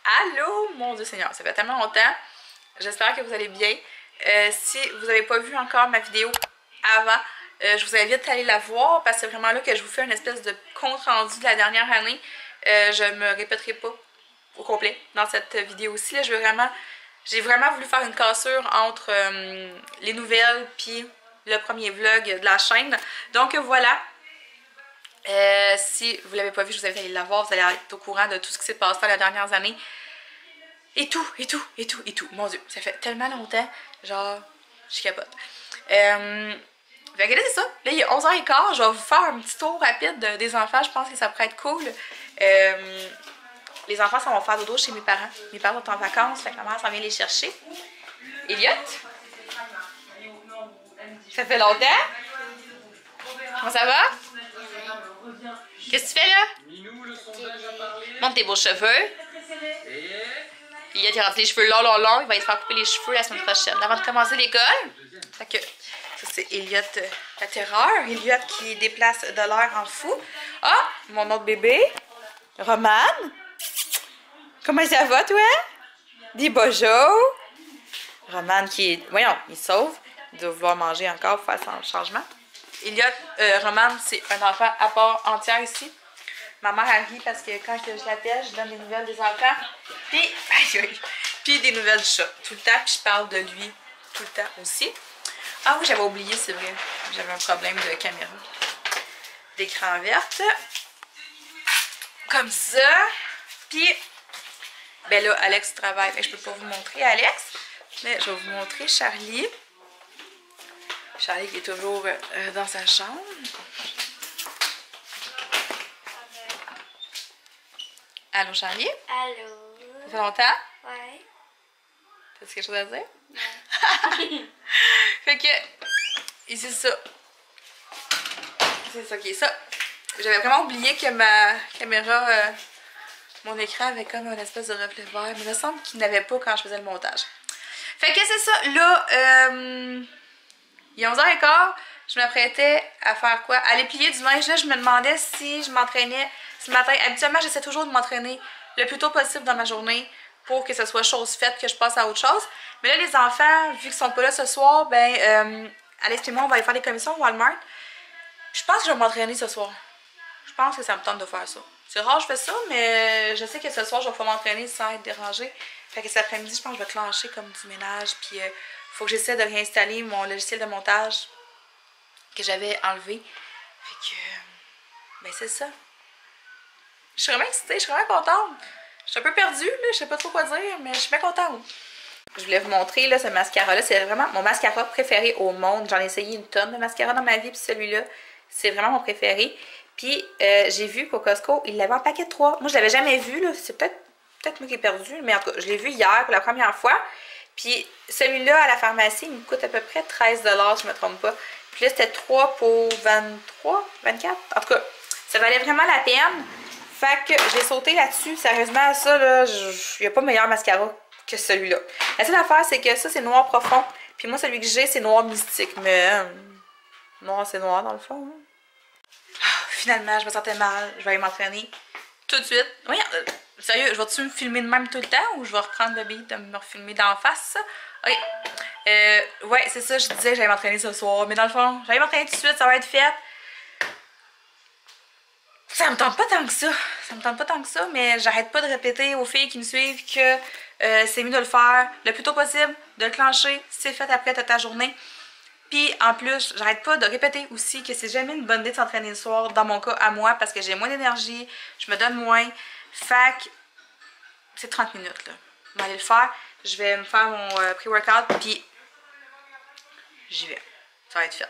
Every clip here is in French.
Allô, mon Dieu Seigneur, ça fait tellement longtemps. J'espère que vous allez bien. Si vous n'avez pas vu encore ma vidéo avant, je vous invite à aller la voir parce que c'est vraiment là que je vous fais une espèce de compte rendu de la dernière année. Je me répéterai pas au complet dans cette vidéo-ci. J'ai vraiment voulu faire une cassure entre les nouvelles puis le premier vlog de la chaîne. Donc voilà. Si vous ne l'avez pas vu, je vous invite à aller la voir. Vous allez être au courant de tout ce qui s'est passé dans les dernières années. Et tout. Mon Dieu, ça fait tellement longtemps. Genre, je capote. Fait que là, c'est ça. Là, il est 11h15. Je vais vous faire un petit tour rapide des enfants. Je pense que ça pourrait être cool. Les enfants s'en vont faire dodo chez mes parents. Mes parents sont en vacances. Fait que ma mère s'en vient les chercher. Elliot? Ça fait longtemps? Comment ça va? Qu'est-ce que tu fais là? Monte tes beaux cheveux. Elliot, il rentre les cheveux longs. Il va se faire couper les cheveux la semaine prochaine. Avant de commencer l'école. Fait que ça, c'est Elliot, la terreur. Elliot qui déplace de l'air en fou. Ah, mon autre bébé. Roman. Comment ça va, toi? Dis bonjour. Roman qui est... Voyons, il sauve. Il doit vouloir manger encore pour faire son changement. Elliot, Roman, c'est un enfant à part entière ici. Ma mère a ri parce que quand je l'appelle, je donne des nouvelles des enfants. Puis des nouvelles du chat. Tout le temps, puis je parle de lui tout le temps aussi. Ah oui, j'avais oublié, c'est vrai. J'avais un problème de caméra. D'écran verte. Comme ça. Puis, ben là, Alex travaille. Mais je peux pas vous montrer Alex. Mais je vais vous montrer Charlie. Charlie qui est toujours dans sa chambre. Allô, Charlie? Allô? Ça fait longtemps? Ouais. T'as-tu quelque chose à dire? Ouais. Fait que, et c'est ça. C'est ça qui est ça. J'avais vraiment oublié que ma caméra, mon écran avait comme une espèce de reflet vert. Mais il me semble qu'il n'avait pas quand je faisais le montage. Fait que c'est ça. Là, il est 11h15. Je m'apprêtais à faire quoi? À aller plier du linge. Là, je me demandais si je m'entraînais ce matin. Habituellement, j'essaie toujours de m'entraîner le plus tôt possible dans ma journée pour que ce soit chose faite, que je passe à autre chose. Mais là, les enfants, vu qu'ils sont pas là ce soir, ben, Alex et moi, on va aller faire des commissions au Walmart. Je pense que je vais m'entraîner ce soir. Je pense que ça me tente de faire ça. C'est rare que je fais ça, mais je sais que ce soir, je vais pouvoir m'entraîner sans être dérangée. Fait que cet après-midi, je pense que je vais clencher comme du ménage. Puis, faut que j'essaie de réinstaller mon logiciel de montage que j'avais enlevé. Fait que, ben, c'est ça. Je suis vraiment excitée, je suis vraiment contente. Je suis un peu perdue, là, je sais pas trop quoi dire, mais je suis bien contente. Je voulais vous montrer là, ce mascara-là, c'est vraiment mon mascara préféré au monde. J'en ai essayé une tonne de mascara dans ma vie, puis celui-là, c'est vraiment mon préféré. Puis j'ai vu qu'au Costco, il l'avait en paquet de 3. Moi, je l'avais jamais vu, là, c'est peut-être moi qui ai perdu, mais en tout cas, je l'ai vu hier pour la première fois. Puis celui-là, à la pharmacie, il me coûte à peu près 13 $, si je me trompe pas. Puis là, c'était 3 pour 23, 24. En tout cas, ça valait vraiment la peine. Fait que j'ai sauté là-dessus. Sérieusement, ça, là, il n'y a pas meilleur mascara que celui-là. La seule affaire, c'est que ça, c'est noir profond. Puis moi, celui que j'ai, c'est noir mystique. Mais noir, c'est noir, dans le fond. Hein. Finalement, je me sentais mal. Je vais aller m'entraîner tout de suite. Oui, sérieux, je vais-tu me filmer de même tout le temps ou je vais reprendre le beat de me refilmer d'en face? Ok. Ouais, c'est ça, je disais que j'allais m'entraîner ce soir. Mais dans le fond, j'allais m'entraîner tout de suite, ça va être fait. Ça me tente pas tant que ça. Ça me tente pas tant que ça, mais j'arrête pas de répéter aux filles qui me suivent que c'est mieux de le faire le plus tôt possible, de le clencher, c'est fait après ta journée. Puis en plus, j'arrête pas de répéter aussi que c'est jamais une bonne idée de s'entraîner le soir, dans mon cas à moi, parce que j'ai moins d'énergie, je me donne moins. Fait que c'est 30 minutes là. Je vais aller le faire. Je vais me faire mon pré-workout, puis j'y vais. Ça va être fait.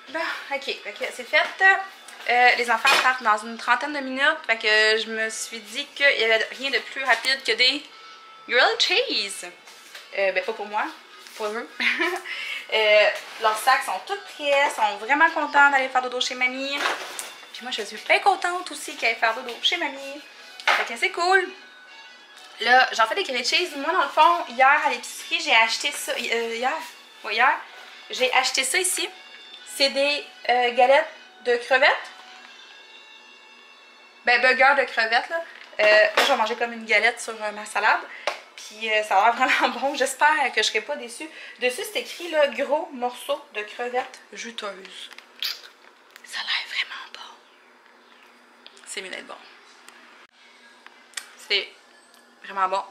Bon, ok, c'est fait. Les enfants partent dans une trentaine de minutes. Fait que je me suis dit qu'il n'y avait rien de plus rapide que des grilled cheese. Ben pas pour moi, pour eux. Leurs sacs sont tous prêts, sont vraiment contents d'aller faire dodo chez mamie. Puis moi je suis bien contente aussi qu'elle aille faire dodo chez mamie. Fait que c'est cool. Là, j'en fais des grilled cheese. Moi, dans le fond, hier à l'épicerie, j'ai acheté ça. Hier, j'ai acheté ça ici. C'est des galettes de crevettes. Ben, burger de crevettes, là. Moi, je vais manger comme une galette sur ma salade. Puis, ça a l'air vraiment bon. J'espère que je ne serai pas déçue. Dessus, c'est écrit, là, gros morceaux de crevettes juteuses. Ça a l'air vraiment bon. C'est mieux d'être bon. C'est vraiment bon.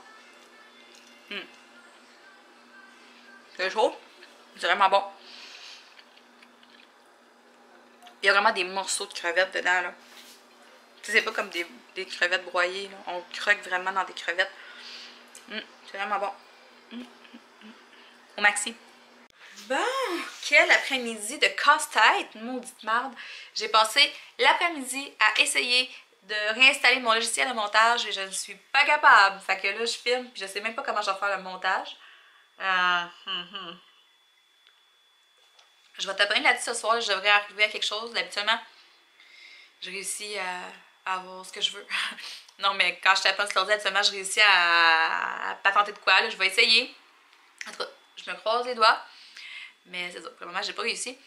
C'est chaud. C'est vraiment bon. Il y a vraiment des morceaux de crevettes dedans, là. C'est pas comme des crevettes broyées, là. On croque vraiment dans des crevettes. C'est vraiment bon. Au maxi. Bon, quel après-midi de casse-tête, maudite marde. J'ai passé l'après-midi à essayer de réinstaller mon logiciel de montage et je ne suis pas capable. Fait que là, je filme puis je sais même pas comment je vais faire le montage. Je vais taper là-dessus ce soir, je devrais arriver à quelque chose. Habituellement, je réussis à avoir ce que je veux. Non, mais quand je tape sur l'ordi, habituellement, je réussis à patenter de quoi. Là. Je vais essayer. En tout cas, je me croise les doigts. Mais c'est ça, pour le moment, j'ai pas réussi.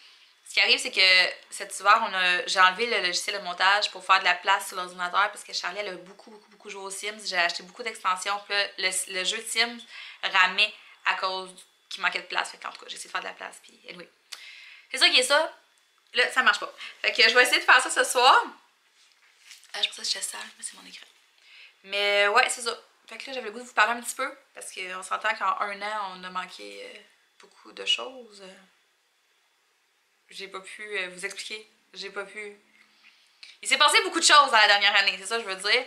Ce qui arrive, c'est que cet hiver, j'ai enlevé le logiciel de montage pour faire de la place sur l'ordinateur parce que Charlie, elle a beaucoup joué aux Sims. J'ai acheté beaucoup d'extensions. Puis là, le jeu Sims ramait à cause qu'il manquait de place. Fait que, en tout cas, j'ai essayé de faire de la place. Puis, anyway. C'est ça qui est ça. Là, ça marche pas. Fait que je vais essayer de faire ça ce soir. Je pense que je sale, mais c'est mon écran. Mais ouais, c'est ça. Fait que là, j'avais le goût de vous parler un petit peu. Parce qu'on s'entend qu'en un an, on a manqué beaucoup de choses. J'ai pas pu vous expliquer. J'ai pas pu. Il s'est passé beaucoup de choses dans la dernière année, c'est ça que je veux dire.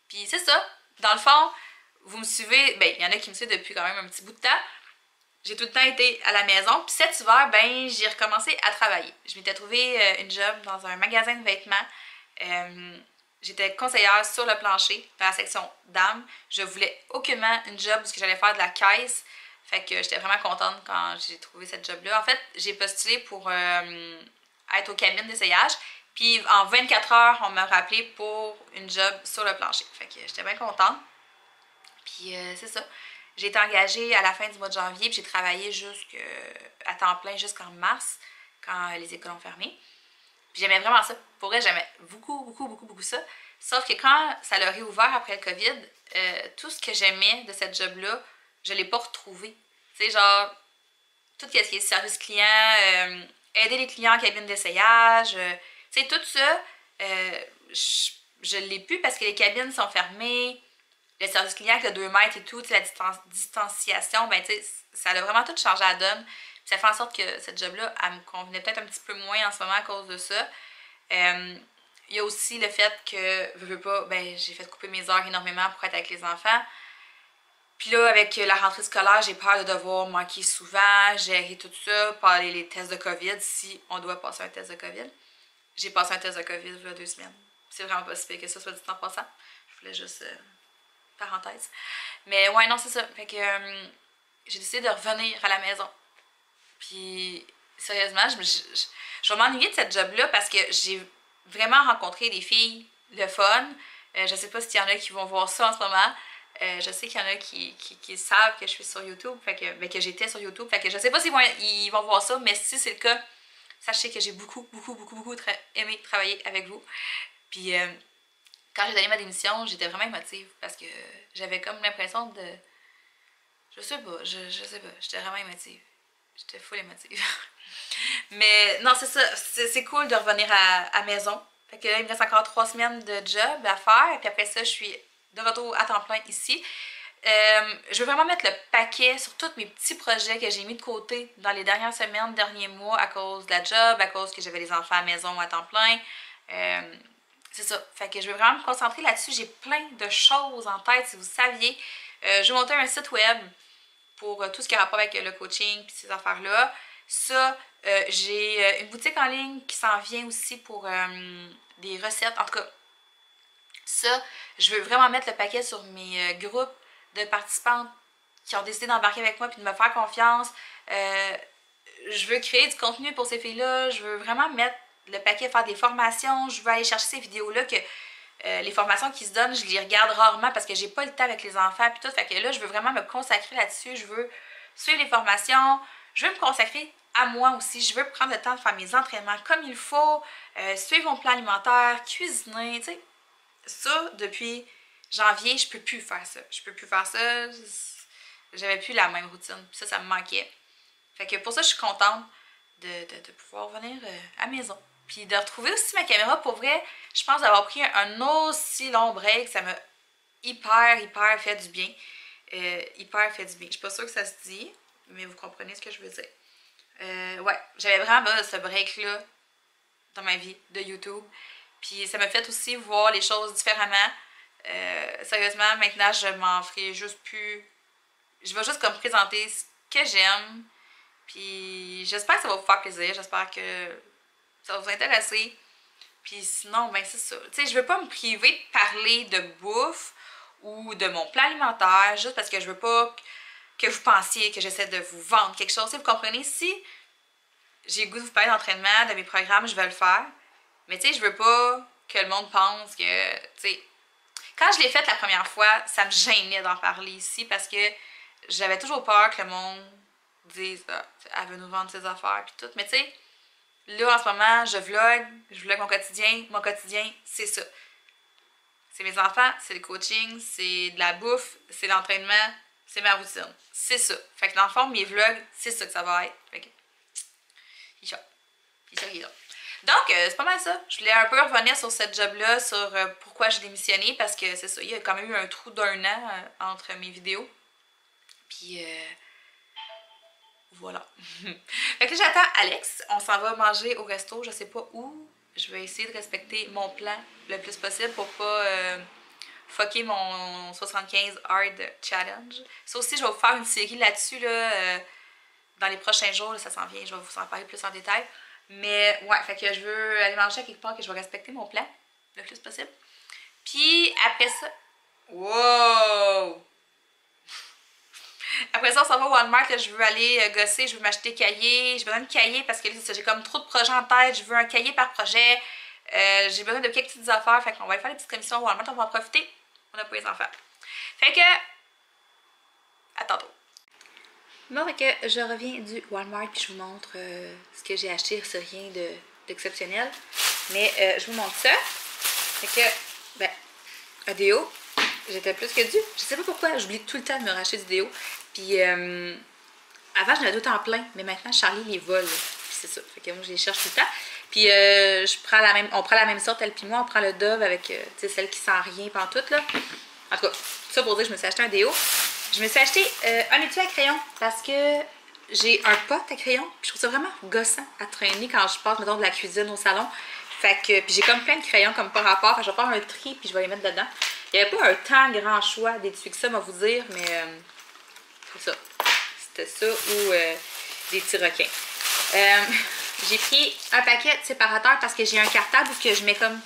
Puis c'est ça. Dans le fond, vous me suivez. Ben, il y en a qui me suivent depuis quand même un petit bout de temps. J'ai tout le temps été à la maison. Puis cet hiver, ben, j'ai recommencé à travailler. Je m'étais trouvé une job dans un magasin de vêtements. J'étais conseillère sur le plancher, dans la section dames. Je voulais aucunement une job où j'allais faire de la caisse. Fait que j'étais vraiment contente quand j'ai trouvé cette job-là. En fait, j'ai postulé pour être aux cabines d'essayage. Puis en 24 heures, on m'a rappelé pour une job sur le plancher. Fait que j'étais bien contente. Puis c'est ça. J'ai été engagée à la fin du mois de janvier. Puis j'ai travaillé à temps plein jusqu'en mars, quand les écoles ont fermé. Puis j'aimais vraiment ça. Pour vrai, j'aimais beaucoup ça. Sauf que quand ça l'a réouvert après le COVID, tout ce que j'aimais de cette job-là, je ne l'ai pas retrouvé. Tu sais, genre, tout ce qui est service client, aider les clients en cabine d'essayage, tu sais, tout ça, je ne l'ai plus parce que les cabines sont fermées, le service client avec le 2 mètres et tout, la distanciation, ben tu sais, ça a vraiment tout changé à la donne. Puis ça fait en sorte que cette job-là, elle me convenait peut-être un petit peu moins en ce moment à cause de ça. Il y a aussi le fait que, veux pas, ben j'ai fait couper mes heures énormément pour être avec les enfants. Puis là, avec la rentrée scolaire, j'ai peur de devoir manquer souvent, gérer tout ça, par les tests de COVID, si on doit passer un test de COVID. J'ai passé un test de COVID il y a 2 semaines. C'est vraiment pas si pire que ça, soit dit en passant. Je voulais juste... parenthèse. Mais ouais, non, c'est ça. Fait que j'ai décidé de revenir à la maison. Puis, sérieusement, je vais m'ennuyer de cette job-là parce que j'ai vraiment rencontré des filles le fun. Je sais pas s'il y en a qui vont voir ça en ce moment. Je sais qu'il y en a qui savent que je suis sur YouTube, fait que j'étais sur YouTube. Fait que je sais pas s'ils ils vont voir ça, mais si c'est le cas, sachez que j'ai beaucoup aimé travailler avec vous. Puis, quand j'ai donné ma démission, j'étais vraiment émotive parce que j'avais comme l'impression de... Je sais pas, j'étais vraiment émotive. J'étais full émotive. Mais non, c'est ça, c'est cool de revenir à maison. Fait que là, il me reste encore 3 semaines de job à faire. Puis après ça, je suis de retour à temps plein ici. Je veux vraiment mettre le paquet sur tous mes petits projets que j'ai mis de côté dans les dernières semaines, derniers mois à cause de la job, à cause que j'avais les enfants à la maison à temps plein. C'est ça. Fait que je veux vraiment me concentrer là-dessus. J'ai plein de choses en tête, si vous saviez. Je vais monter un site web pour tout ce qui a rapport avec le coaching et ces affaires-là. Ça, j'ai une boutique en ligne qui s'en vient aussi pour des recettes. En tout cas, ça, je veux vraiment mettre le paquet sur mes groupes de participantes qui ont décidé d'embarquer avec moi et de me faire confiance. Je veux créer du contenu pour ces filles-là. Je veux vraiment mettre le paquet, faire des formations. Je veux aller chercher ces vidéos-là que les formations qui se donnent, je les regarde rarement parce que j'ai pas le temps avec les enfants puis tout. Fait que là, je veux vraiment me consacrer là-dessus. Je veux suivre les formations. Je veux me consacrer à moi aussi. Je veux prendre le temps de faire mes entraînements comme il faut, suivre mon plan alimentaire, cuisiner, tu sais. Ça, depuis janvier, je peux plus faire ça. Je peux plus faire ça. J'avais plus la même routine. Puis ça me manquait. Fait que pour ça, je suis contente de pouvoir venir à la maison. Puis de retrouver aussi ma caméra. Pour vrai, je pense avoir pris un aussi long break. Ça m'a hyper fait du bien. Hyper fait du bien. Je suis pas sûre que ça se dit, mais vous comprenez ce que je veux dire. Ouais, j'avais vraiment besoin de ce break-là dans ma vie de YouTube. Puis ça m'a fait aussi voir les choses différemment. Sérieusement, maintenant, je m'en ferai juste plus... Je vais juste comme présenter ce que j'aime. Puis j'espère que ça va vous faire plaisir. J'espère que ça va vous intéresser. Puis sinon, ben c'est ça. Tu sais, je veux pas me priver de parler de bouffe ou de mon plan alimentaire juste parce que je veux pas que vous pensiez que j'essaie de vous vendre quelque chose. Vous comprenez? Si j'ai le goût de vous parler d'entraînement, de mes programmes, je vais le faire. Mais tu sais, je veux pas que le monde pense que, tu sais... Quand je l'ai faite la première fois, ça me gênait d'en parler ici parce que j'avais toujours peur que le monde dise « Ah, elle veut nous vendre ses affaires » puis tout. Mais tu sais, là, en ce moment, je vlog mon quotidien. Mon quotidien, c'est ça. C'est mes enfants, c'est le coaching, c'est de la bouffe, c'est l'entraînement, c'est ma routine. C'est ça. Fait que dans le fond, mes vlogs, c'est ça que ça va être. Fait que... Il est là. Donc, c'est pas mal ça. Je voulais un peu revenir sur cette job-là, sur pourquoi j'ai démissionné, parce que c'est ça, il y a quand même eu un trou d'1 an entre mes vidéos. Puis, voilà. Fait que j'attends Alex. On s'en va manger au resto, je sais pas où. Je vais essayer de respecter mon plan le plus possible pour pas fucker mon 75 Hard Challenge. Ça aussi, je vais vous faire une série là-dessus, là, dans les prochains jours, là, ça s'en vient, je vais vous en parler plus en détail. Mais ouais, fait que je veux aller manger à quelque part que je vais respecter mon plan le plus possible. Puis après ça... Wow! Après ça, on s'en va au Walmart, là, je veux aller gosser, je veux m'acheter des cahiers. J'ai besoin de cahiers parce que j'ai comme trop de projets en tête. Je veux un cahier par projet. J'ai besoin de quelques petites affaires. Fait qu'on va aller faire des petites commissions au Walmart, on va en profiter. On n'a pas les enfants. Fait que... À tantôt. Bon, fait que je reviens du Walmart puis je vous montre ce que j'ai acheté. C'est rien d'exceptionnel. Mais je vous montre ça. Fait que, ben, un déo. J'étais plus que dû. Je sais pas pourquoi, j'oublie tout le temps de me racheter du déo. Puis, avant, j'en avais tout en plein. Mais maintenant, Charlie les vole. Puis c'est ça. Fait que moi, je les cherche tout le temps. Puis, on prend la même sorte, elle puis moi. On prend le Dove avec, tu sais, celle qui sent rien pantoute, là. En tout cas, ça pour dire que je me suis acheté un déo. Je me suis acheté un étui à crayon parce que j'ai un pot à crayon. Puis je trouve ça vraiment gossant à traîner quand je passe, mettons, de la cuisine au salon. Fait que, puis j'ai comme plein de crayons comme par rapport. Fait que je vais faire un tri puis je vais les mettre dedans. Il n'y avait pas un tant grand choix d'étui que ça, va vous dire, mais c'est ça. C'était ça ou des petits requins. J'ai pris un paquet de séparateurs parce que j'ai un cartable où je mets comme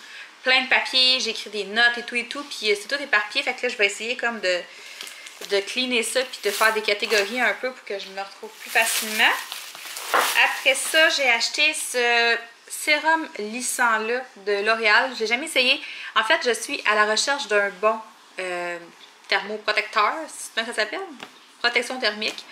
plein de papiers, j'écris des notes et tout, puis c'est tout éparpillé. Fait que là, je vais essayer comme de cleaner ça puis de faire des catégories un peu pour que je me retrouve plus facilement. Après ça, j'ai acheté ce sérum lissant là de L'Oréal. Je l'ai jamais essayé. En fait, je suis à la recherche d'un bon thermoprotecteur, c'est comment ça s'appelle? Protection thermique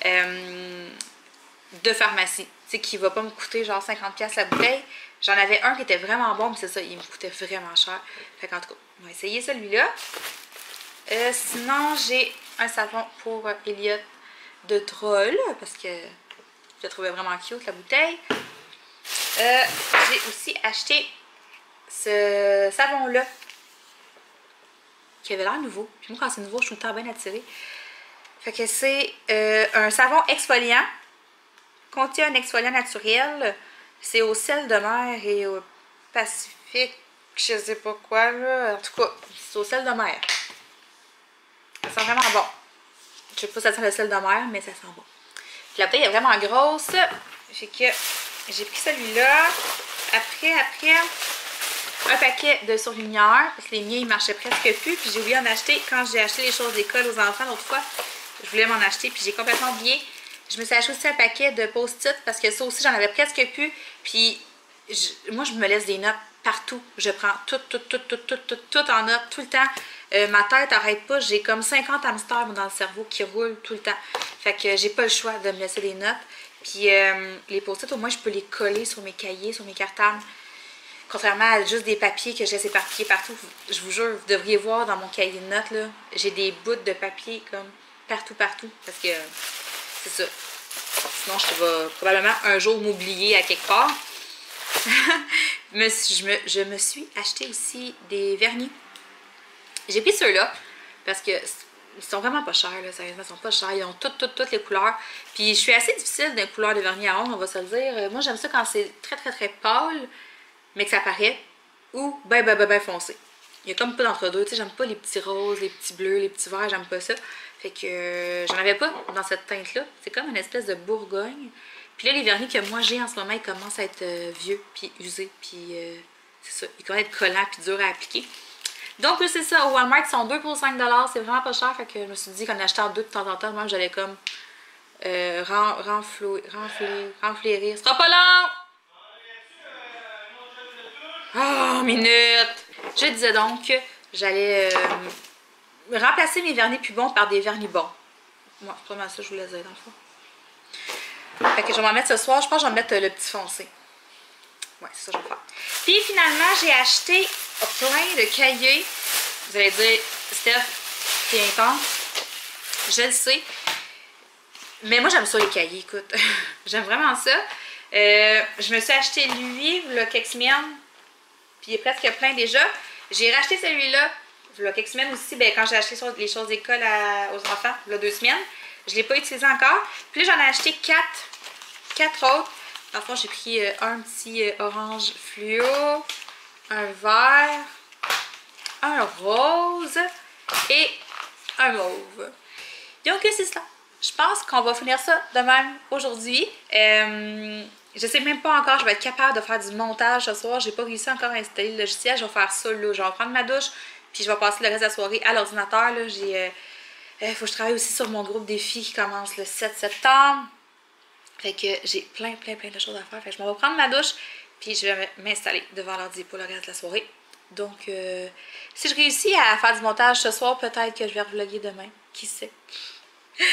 de pharmacie. Tu sais, qui va pas me coûter genre 50$ la bouteille. J'en avais un qui était vraiment bon, mais c'est ça, il me coûtait vraiment cher. Fait qu'en tout cas, on va essayer celui-là. Sinon, j'ai un savon pour Elliot de Troll, parce que je le trouvais vraiment cute, la bouteille. J'ai aussi acheté ce savon-là, qui avait l'air nouveau. Puis moi, quand c'est nouveau, je suis tout le temps bien attirée. Fait que c'est un savon exfoliant. Contient un exfoliant naturel. C'est au sel de mer et au Pacifique, je sais pas quoi, là. En tout cas, c'est au sel de mer. Ça sent vraiment bon. Je sais pas si ça sent le sel de mer, mais ça sent bon. Puis la bouteille est vraiment grosse. Fait que j'ai pris celui-là. Après, un paquet de surligneurs. Parce que les miens, ils marchaient presque plus. Puis j'ai oublié d'en acheter quand j'ai acheté les choses d'école aux enfants l'autre fois. Je voulais m'en acheter, puis j'ai complètement oublié. Je me suis acheté aussi un paquet de post-it parce que ça aussi, j'en avais presque plus. Puis moi, je me laisse des notes partout. Je prends tout en note, tout le temps. Ma tête n'arrête pas. J'ai comme 50 hamsters dans le cerveau qui roulent tout le temps. Fait que j'ai pas le choix de me laisser des notes. Puis les post-it, au moins, je peux les coller sur mes cahiers, sur mes cartables. Contrairement à juste des papiers que je laisse éparpillés partout. Je vous jure, vous devriez voir dans mon cahier de notes, là, j'ai des bouts de papier comme partout. Parce que c'est ça. Sinon, je vais probablement un jour m'oublier à quelque part. Je me suis acheté aussi des vernis. J'ai pris ceux-là parce que ils sont vraiment pas chers, là, sérieusement, ils sont pas chers. Ils ont toutes les couleurs. Puis je suis assez difficile des couleurs de vernis à ongles, on va se le dire. Moi, j'aime ça quand c'est très pâle, mais que ça paraît, ou ben foncé. Il y a comme pas d'entre-deux, tu sais, j'aime pas les petits roses, les petits bleus, les petits verts, j'aime pas ça. Fait que j'en avais pas dans cette teinte-là. C'est comme une espèce de bourgogne. Puis là, les vernis que moi j'ai en ce moment, ils commencent à être vieux, puis usés, puis c'est ça. Ils commencent à être collants, puis durs à appliquer. Donc c'est ça, au Walmart, ils sont 2 pour 5 $, c'est vraiment pas cher. Fait que je me suis dit qu'en achetant deux de temps en temps, même j'allais comme renflérir. Ce sera pas long! Oh, minute! Je disais donc que j'allais remplacer mes vernis plus bons par des vernis bons. Moi, c'est vraiment ça que je voulais dire dans le fond. Fait que je vais m'en mettre ce soir. Je pense que je vais mettre le petit foncé. Ouais, c'est ça que je vais faire. Puis finalement, j'ai acheté plein de cahiers. Vous allez dire, Steph, t'es intense. Je le sais. Mais moi, j'aime ça les cahiers, écoute. J'aime vraiment ça. Je me suis acheté lui, il y a quelques semaines. Puis il est presque plein déjà. J'ai racheté celui-là, il y a quelques semaines aussi, ben, quand j'ai acheté les choses d'école aux enfants, il y a 2 semaines. Je ne l'ai pas utilisé encore. Puis là, j'en ai acheté 4 autres. Dans le fond, j'ai pris un petit orange fluo, un vert, un rose et un mauve. Donc, c'est ça. Je pense qu'on va finir ça de même aujourd'hui. Je sais même pas encore, je vais être capable de faire du montage ce soir. J'ai pas réussi encore à installer le logiciel. Je vais faire ça là. Je vais prendre ma douche, puis je vais passer le reste de la soirée à l'ordinateur. Faut que je travaille aussi sur mon groupe défi qui commence le 7 septembre. Fait que j'ai plein de choses à faire. Fait que je m'en vais prendre ma douche, puis je vais m'installer devant l'ordi pour le reste de la soirée. Donc, si je réussis à faire du montage ce soir, peut-être que je vais vlogger demain. Qui sait? Je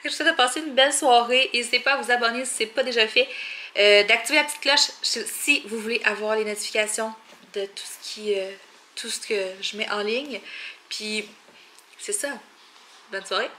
vous souhaite de passer une belle soirée. N'hésitez pas à vous abonner si ce n'est pas déjà fait. D'activer la petite cloche si vous voulez avoir les notifications de tout ce que je mets en ligne. Puis, c'est ça. Bonne soirée!